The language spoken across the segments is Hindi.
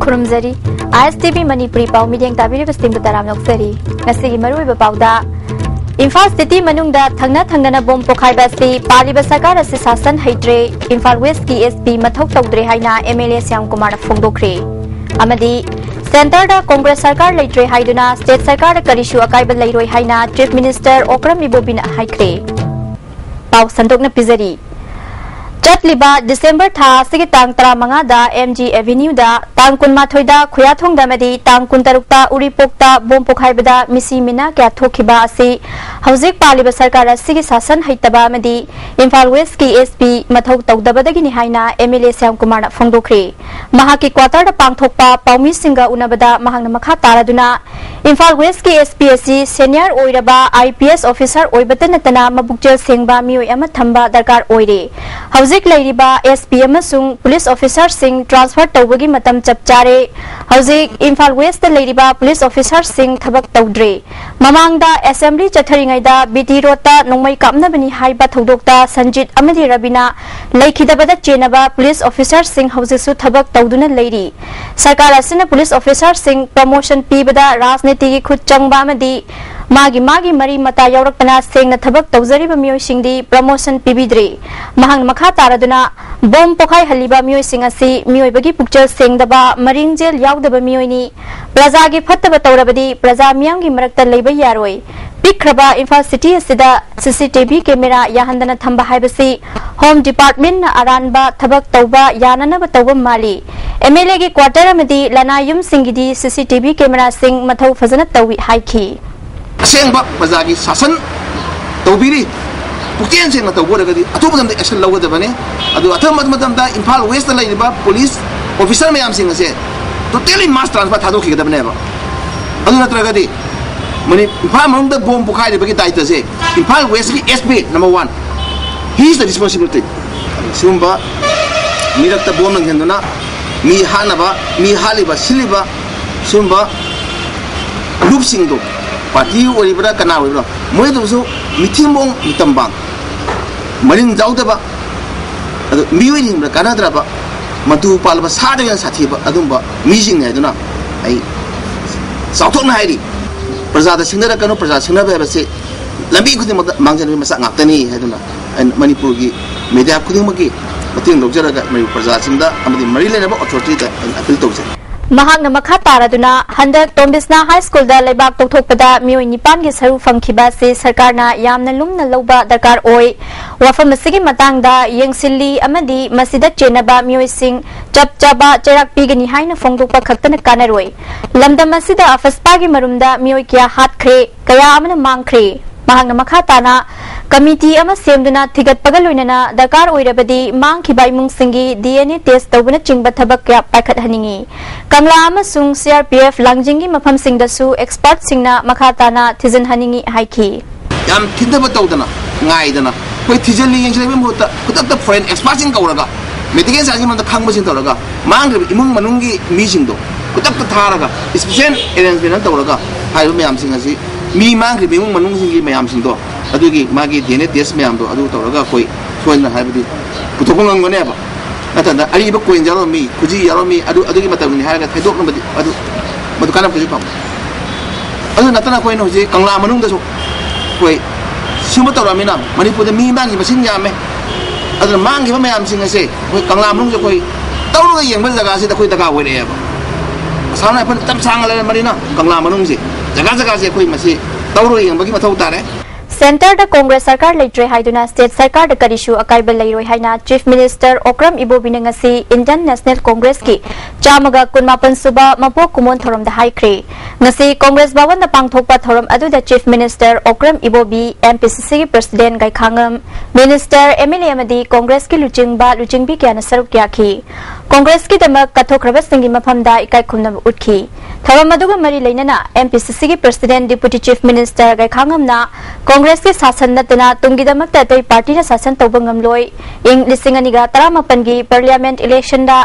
खुरुमजरी ISTV Manipuri पाव मीडियम ताबीरी बस्तिंग बताराम नौकरी नसीगी मरुई बपाउदा इम्फाल स्थिति मनुंगदा थंगना बोम पोखाइबासी पालिबा सरकार असे शासन हैट्रे इम्फाल वेस्ट की SP मथौ तौद्रे हाइना MLA श्याम कुमार फोंदोख्रे अमदी सेंटर दा कांग्रेस सरकार लेट्रे हाइदुना स्टेट सरकार करिशु अकाइबा लेरोय हाइना चीफ मिनिस्टर ओक्रम इबोबिना हाइख्रे पाव संदोकना पिजरी चटलिबा डिसेंबर था सिगी तांग 15 दा MG एवेन्यू दा तांग 23 दा खुयाथोंग दा मदी तांग 16 ता उरिपोकता बोम पोखाइबदा मिसी मिना क्या थोखिबा असि हौजिक पालिबा सरकार असिगी शासन हैतबा मदी इम्फाल वेस्ट की SP मथौ तौदबदगी नि हाइना MLA श्याम कुमार फोंदोख्रे महाकी क्वार्टर दा पांगथोकपा पाउमी सिंगा उनबदा महांगना मखा तारादुना इम्फाल वेस्ट की SP असि सीनियर ओइरबा IPS ऑफिसर ओइबता नतना मबुकजेल सेंगबा मियोय अमा थंबा दरकार ओइरे हौजिक लैरिबा SP अमसुंग पुलिस ऑफिसर सिंह ट्रांसफर तौबगी मतम चपचारे हौजिक इम्फाल वेस्ट लैरिबा पुलिस ऑफिसर सिंह थबक तौद्रे ममांगदा असेंबली चथरिंगैदा BT रोडता नोंमै कामनबनी हाइबा थौदोकता संजित अमदि रबिना लैखिदबदा चेनबा पुलिस ऑफिसर सिंह हौजिकसु थबक तौदुना लैरि सरकार असिना पुलिस ऑफिसर सिंह प्रमोशन पीबदा राजनीति की खुद चंगबा अमदि मागी मरी मता यौरकना सेंगना थबक तौजरिबा मियोयसिंगदी प्रमोशन पीबिद्रे महांग मखा तारादुना बोम पोखाई हलिबा मियोयसिंग असि मियोयबगी पुक्चल सेंगदबा मरिंगजेल यावदबा मियोयनी प्रजागी फत्तबा तौरबदी प्रजा मियांगी मरक्ता लैबा यारोय पिखरबा इम्फाल सिटी असिदा CCTV कैमरा याहंदना थंबा हाइबसी होम डिपार्टमेंट ना अरानबा थबक तौबा याननबा तौबा माली MLA की क्वार्टर अमदी लनायुम सिंगिदी CCTV कैमरा सिंग मथौ फजना तौवी हाइखी असेंबा प्रजागी शासन तौबिरी पुक्चेन सेंगना तौबोरगदी अतोबदम एक्शन लौगदबने अदु अथमदमदमदा इम्फाल वेस्ट लैरिबा पुलिस ऑफिसर मयाम सिंग असे टोटली मास ट्रांसफर थादोखिगदबनेबा अदु नत्रगदी मनी इम्फाल मनुंगदा बोम पुखाइरिबगी दायित्व से इम्फाल वेस्ट की SP number 1 he is the responsibility सुंबा मिरक्ता बोम नंगेंदुना मी हानबा मी हालिबा सिलिबा सुंबा ग्रुप सिंगदो पार्टी ओरिबरा कना ओरिबरा मोयदुसु मिथिंबों मितंबांग मरिंग जाउदबा अदु मियोइनिंबरा कानाद्राबा मधु पालबा सादगन साथीबा अदुंबा मीजिंग हैदुना आई साउथोन हाइरी प्रजा सिंगरा कनो प्रजा सिंगना बेबसे लंबी खुदिम मांगजन मसा ngakतनी हैदुना मणिपुर की मीडिया खुदिमकी मतिंग लौजरगा मणिपुर प्रजा सिंगदा अमदि मरि लेनबा अथॉरिटी दा अपील तौजे महांगना मखा तारादुना हंदक टोम्बिसना हाई स्कूल दा लेबाक तोथोकपदा मियोय निपान के सरू फंखिबा से सरकारना यामना लुमना लौबा दरकार ओय वफम असिगी मतंगदा यंगसिल्ली अमदी मसिदा चेनबा मियोय सिंह चपचाबा चराक पीगनी हाइना फोंदोकपा खक्तन कानरोय लमदम असिदा अफस्पागी मरुमदा मियोय किया हातख्रे कया अमना मांगख्रे महांगना मखा ताना कमिटी अमा सेमदुना थिगतपगा लोइनना दरकार ओइरबदी मांगखिबा इमुंगसिंगी DNA टेस्ट तौबना चिंगबा थबक क्या पाइखतहनिंगी कंगला अमसुंग CRPF लांगजिंगी मफमसिंगदसु एक्सपर्ट सिंगना मखा ताना थिजनहनिंगी हाइखी याम थिदबा तौदना ngaidana koi thijali yengselebe mota kutakta foreign expert sing kauraga medical science man khangba sing tawraga mangre imung manungi mi sing do kutakta tharaga special arrangement tawraga hairu mayam sing asi mi mangre imung manung sing gi mayam sing do adugi magi DNA test mayam do adu tawraga koi soina haibadi putokong ngone ba natanda ari ba koin jaro mi kuji yaro mi adugi matam ni haraga thaidok nambadi adu madu kana kuji pam adu natana koi no je kangla manung da so koi सुम तौरमीना मणिपुर मी मांगी मसिंग यामे अदर मांगी मयाम सिंग असे कोई कंगला मनुंग से कोई तौरगा येंग जगह से कोई दगा ओइरेबा साना अपन तम सांग ले मरिना कंगला मनुंग से जगह से कोई मसे तौरगा येंग बगी मथौ तारे सेंटर द कांग्रेस सरकार लेट्रे हाइदुना स्टेट सरकार द करिशु अकाइबा लैरोय हाइना चीफ मिनिस्टर ओक्रम इबोबिना ngasi इंडियन नेशनल कांग्रेस की चामगा 28 सुबा मपो कुमोन थोरम द हाइख्रे ngasi कांग्रेस भवन द पांगथोकपा थोरम अदु द chief minister Okram Ibobi MPCC की प्रेसिडेंट गाइखांगम मिनिस्टर MLA अमदी कांग्रेस की लुचिंगबी क्या सरुक याखी कांग्रेस की दमक कथोखरबा सिंगी मफमदा इकाई खुमनब उठखी थरम अदुगा मरी लेनना MPCC की प्रेसिडेंट डिप्यूटी चीफ मिनिस्टर गाइखांगमना कांग्रेस के शासन नतना तुंगीदमक तै पार्टी शासन तौबंगमलोय इंग लिसिंग अनिगा 18 की पार्लियामेंट इलेक्शन दा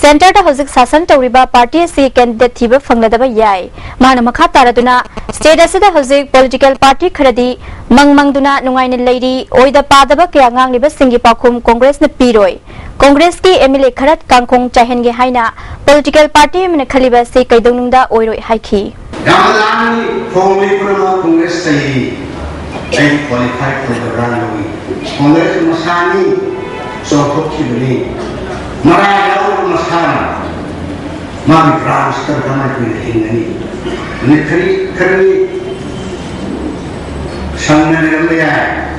सेंटर दा हजिक शासन तौरिबा पार्टी से कैंडिडेट थीबा फंगदबा याय माना मखा तारदुना स्टेट असिदा हजिक पॉलिटिकल पार्टी खरदी मंगमंगदुना नुंगाइन लैरी ओइदा पादबा क्या ngangliba singi pakhum कांग्रेस न पीरोय कांग्रेस की एमएलए खरत कांगखोंग चाहेंगे हाइना पॉलिटिकल पार्टी में खलीबा से कैदोंनुंगदा ओइरोय हाइखी यामलानी फोंगली पुरमा कांग्रेस सही I qualified for the run Congress मसानी सोखोखी बनी मरायालो मसाना मामी फ्रांस कर बना के हिंदनी निखरी खरी संगने में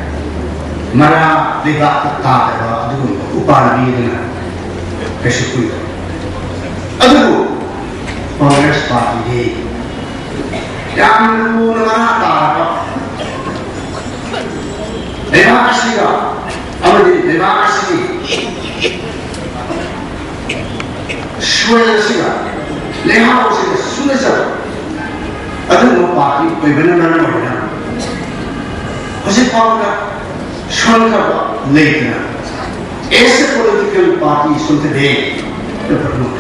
मरा दिगा ता अदु उपाधि देना कैसे कोई अदु कांग्रेस पार्टी यामू मरा ता देवासिगा अमदी देवासी श्वेसिगा लेहाउसिगा सुनेसा अदु पार्टी कोई बना ना उसे पाऊंगा शोनका लेकिन ऐसे पॉलिटिकल पार्टी सुनते दे तो प्रमुख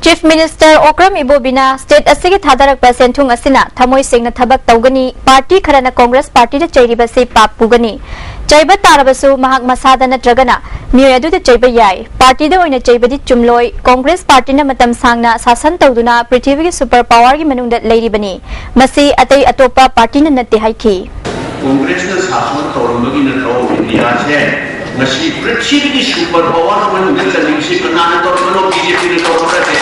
चीफ मिनिस्टर ओक्रम इबोबिना स्टेट असिगे थादरक पेसेंथुंग असिना थमोय सेंगना थबक तौगनी पार्टी खरना कांग्रेस पार्टी द चैरिबसे पापुगनी चैब तारबसु महाक मसादा नत्रगना मिय अदुद चैब याय पार्टी द ओइना चैबदि चुमलोय कांग्रेस पार्टी न मतम सांगना शासन तौदुना पृथ्वी के सुपर पावर की मनुंग लेरिबनी मसी अतै अतोपा पार्टी न नते हाइखी कांग्रेस ने शासन तौरबगी नत्रो इंडिया से मसी पृथ्वी की सुपर पावर मनुंग चलिंग से कनाना तौरबनो बीजेपी ने तौरबते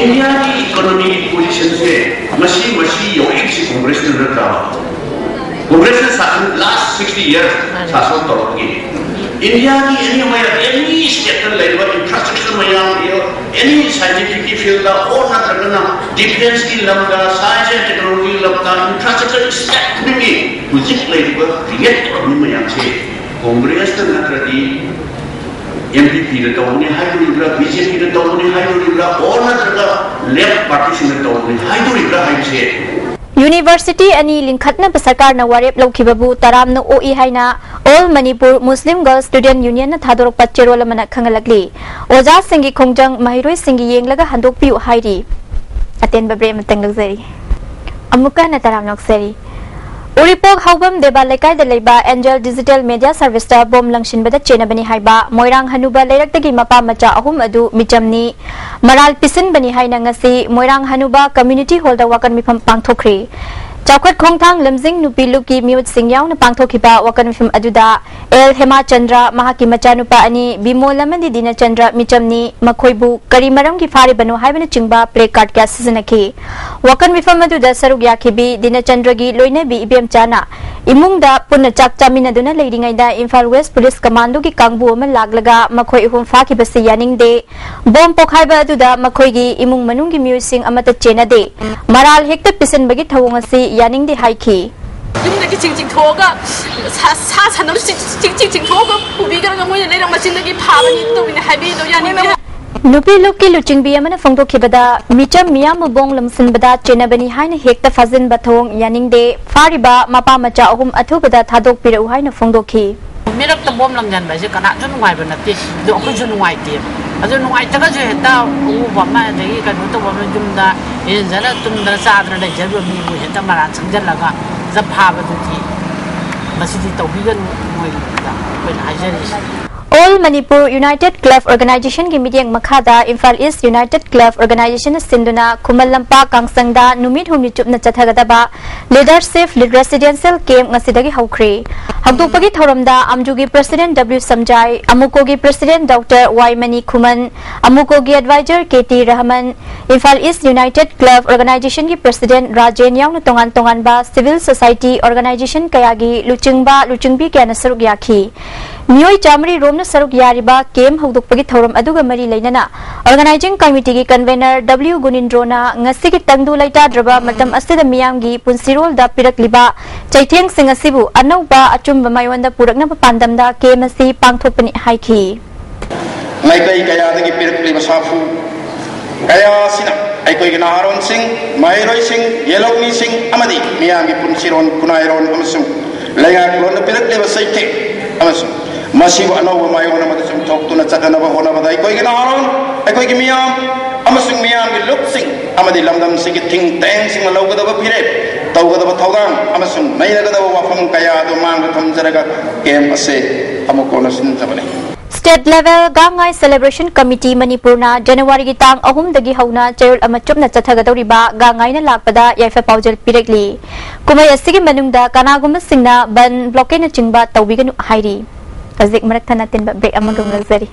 इंडिया की इकोनॉमी पोजीशन से मसी योगिक से कांग्रेस ने रखा कांग्रेस ने शासन लास्ट 60 इयर्स शासन तौरबगी इंडिया की एनी स्टेट लेवल इंफ्रास्ट्रक्चर मयाम एनी साइंटिफिक फील्ड और नत्रगना डिफेंस की लमदा साइंस एंड टेक्नोलॉजी लमदा इंफ्रास्ट्रक्चर स्टेट में मुझे लेवल क्रिएट करने मयाम से कांग्रेस ने नत्रदी एमपीपी रे तौने हाइड्रोलिब्रा बीजेपी रे तौने हाइड्रोलिब्रा और नत्रगा लेफ्ट पार्टी से तौने हाइड्रोलिब्रा हाइसे यूनिवर्सिटी अनि लिंखतना सरकार न वारेप लौखिबबु तराम न ओई हाइना All Manipur Muslim Girls Student Union न थादोरक पच्चेरोल मन खंगलकली ओजा सिंगी खोंजंग महिरोय सिंगी येंगलगा हंदोकपियु हाइरी अतेन बब्रे मतंग लग्जरी अमुका न तराम लक्सरी उरिपोक हौबम देबा लेकाय द लेबा एंजल डिजिटल मीडिया सर्विस ता बोम लंगशिनबदा चेनबनी हाइबा मोइरांग हनुबा लेरक्तगी मपा मचा अहुम अदु मिचमनी मराल पिसिनबनी हाइना ngasi मोइरांग हनुबा कम्युनिटी हॉल दा वाकन मिफम पांगथोखरी चौखट खोंगथांग लमजिंग नुपीलुकी म्यूट सिंगयाव न पांगथोखिबा वाकन मिफम अदुदा एल हेमा चंद्र महाकी मचानुपा अनि बिमोलमदी दिना चंद्र मिचमनी मखोइबु करीमरम की फारे बनो हाइबन चिंगबा प्ले कार्ड क्या सिजनकी वाकन मिफम अदुदा सरुग याखिबी दिना चंद्र गी लोइने बी इबेम चाना इमुंगदा पुन चाक चामिनदुना लेरिंगैदा इम्फाल वेस्ट पुलिस कमांडो की कांगबु अमन लागलगा मखोइ हुम फाखि बसे यानिंगदे बॉम पोखाइबा अदुदा मखोइगी इमुंग मनुंगी म्यूसिंग अमत चेनदे मराल हेक्ट पिसनबगी थवंग असि यानिंगदे हाइखी युमदगी चिंचिंग थोगा सा सानम चिंचिंग थोगा पुबिगरगा मोय लेरंग मचिनदगी फाबनि तोबिने हाइबि दो यानिंगदे नुपी लुकी लुचिंगबी अमन फोंदोखिबदा मिचम मियाम बोंग लमसिनबदा चेनबनी हाइना हेक्ट फाजिन बथोंग यानिंगदे फारिबा मपा मचा अहुम अथुबदा थादोक पिरउ हाइना फोंदोखी मेरक त बोम लंगजन बाइसे कना जो नुवाइब नते जो अखु जो नुवाइते अजो नुवाइतगा जो हेता उ बमा दगी कनु तो बम जुमदा ए जरा तुमदा साद्र ले जरो मी बु हेता मरा संजलगा जब फाब दुथी मसिदि तौबिगन मोइदा कोइ हाजरी All Manipur United Club Organization की मीटिंग मखादा Imphal East United Club Organisation सिंधुना कुमल लंपा कांगसंगदा नुमित हुमनि चुपना चथगदबा लीडरशिप रेसिडेंशियल कैंप ngasiदगी हौख्रे हगदोपगी थौरमदा अमजुगी प्रेसिडेंट डब्ल्यू समजाई अमुकोगी president doctor Y Mani Khuman अमुकोगी adviser KT Rahman Imphal East United Club Organisation की प्रेसिडेंट राजेन याउन तोंगान तोंगानबा सिविल सोसाइटी ऑर्गेनाइजेशन कयागी लुचिंगबा लुचिंगबी क्या सरुक याखी मियोई चामरी रोम सरुक यारिबा केम हौदोकपगी थौरम अदुगा मरी लेनना ऑर्गेनाइजिंग कमिटी की कन्वेनर डब्ल्यू गुनिंद्रोना ngasi की तंगदु लैताद्रबा मतम असिदा मियांगी पुंसिरोल दा पिरकलिबा चैथेंग सिंग असिबु अनौबा अचुंबा मायवंदा पुरकनबा पांदमदा केमसी पांगथोकपनि हाइखी लैकै कयादगी पिरकलिबा साफु कया सिना अैकोई के नाहरोन सिंह मायरोई सिंह येलोनी सिंह अमदी मियांगी पुंसिरोन कुनायरोन अमसुम लैगा क्लोन पिरकलिबा सैथे अमसुम मसीब अनौब मायोन मदसुम थोक्तुना चकनबा होनबदा अैकोई के नाहरोन अैकोई के मियां अमसुम मियां के लुक्सिंग अमदी लमदम सिंह थिंग टेंग सिंह लौगदबा फिरे तौगदबा थौगाम अमसुम नैनगदबा वाफम कया दो मांग थमजरगा केम असे amukona sin sabane State level Gangai Celebration Committee Manipurna January tang ahum dagi hauna chayol ama chupna chathagadoriba Gangai na lakpada yaifa paujal pirekli kumay asigi manungda kanaguma singna ban blockade na chingba tawbiganu hairi kazik marakta natin ba break amagum lazari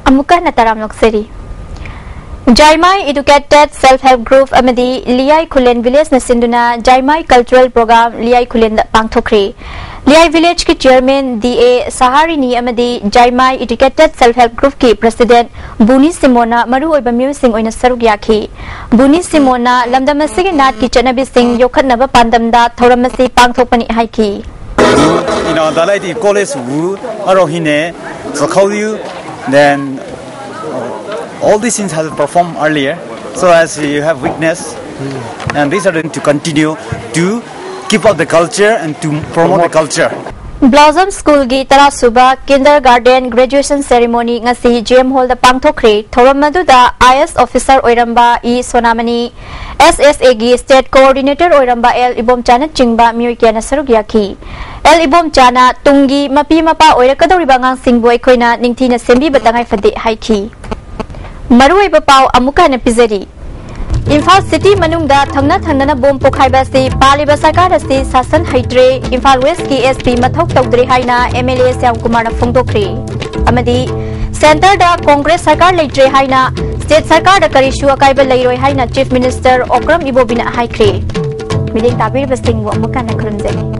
amuka na taram loksari Jaimai Educated Self-Help Group amadi Liai Kulen Village na sinduna Jaimai Cultural Program Liai Kulen pangthokri Liai Village ki Chairman DA Saharini amadi Jaimai Educated Self-Help Group ki President Buni Simona maru oiba music oina saruk yakhi Buni Simona lamdam asigi nat ki chanabi sing yokhatnaba pandamda thoramasi pangthokpani haiki dalai di college wu arohine rakhawiu then all these things have performed earlier, so as you have witnessed, and these are going to continue to keep up the culture and to promote the culture. Blossom School gi tara suba kindergarten graduation ceremony ngasi GM Hall da pangthokre thoram madu da IS officer oiramba E Sonamani SSA gi state coordinator oiramba L Ibom Chana chingba mioi kyana saruk yakhi L Ibom Chana tungi mapi mapa oirakadoriba ngang singboi khoina ningthina sembi batangai fade haiki Marui bapau amuka na pizari. Imphal City manungda thangna bom pokhai basi pali basaka rasi sasan haitre Imphal West ki SP mathok tawdre haina MLA Syam Kumar na phongdokri. Amadi Center da Congress sarkar leitre haina State sarkar da karishu akaiba leiroi haina Chief Minister Okram Ibobina haikre. Miding tabir basing wo amuka na khurunjai.